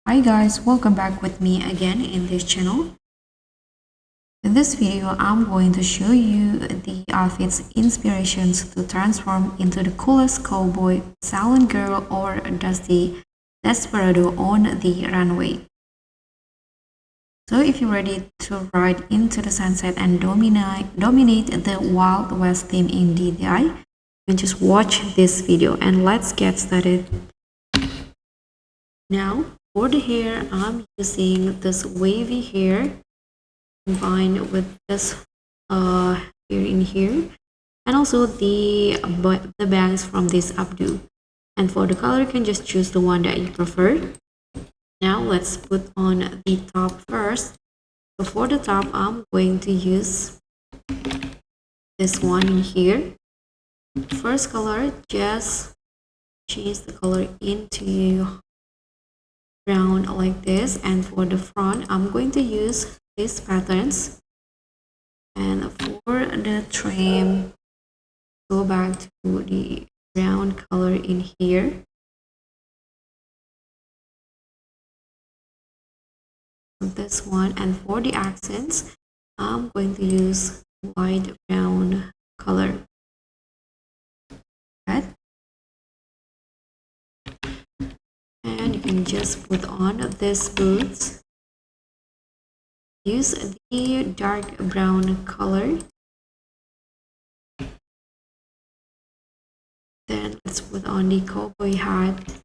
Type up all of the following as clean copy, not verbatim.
Hi guys, welcome back with me again in this channel. In this video, I'm going to show you the outfits inspirations to transform into the coolest cowboy, silent girl, or dusty desperado on the runway. So if you're ready to ride into the sunset and dominate the Wild West theme in DTI, you can just watch this video and let's get started. Now, for the hair, I'm using this wavy hair combined with this hair in here, and also the bangs from this updo. And for the color, you can just choose the one that you prefer. Now let's put on the top first. So for the top, I'm going to use this one in here. First color, just change the color into brown like this. And for the front, I'm going to use these patterns. And for the trim, go back to the brown color in here. This one. And for the accents, I'm going to use light brown color. Right? And you can just put on these boots. Use the dark brown color. Then let's put on the cowboy hat.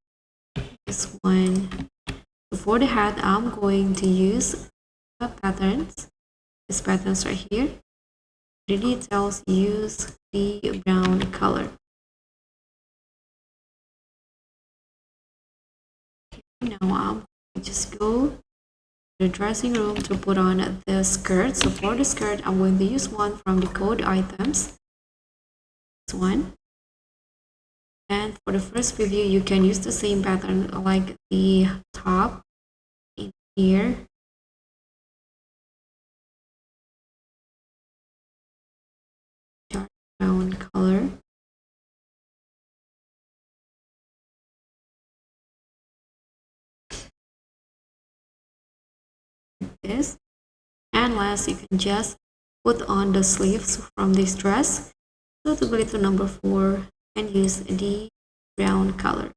This one. For the hat, I'm going to use the patterns. These patterns right here. The details, use the brown color. Now I'm going to just go to the dressing room to put on the skirt. So for the skirt, I'm going to use one from the code items. This one. And for the first preview, you can use the same pattern like the top in here. Dark brown color. Like this. And last, you can just put on the sleeves from this dress. So to go to number 4 and use the brown color.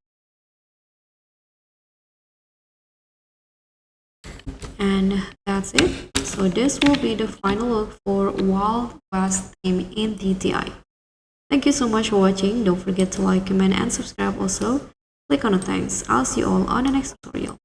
And that's it. So this will be the final look for Wild West theme in DTI. Thank you so much for watching. Don't forget to like, comment, and subscribe. Also, click on the thanks. I'll see you all on the next tutorial.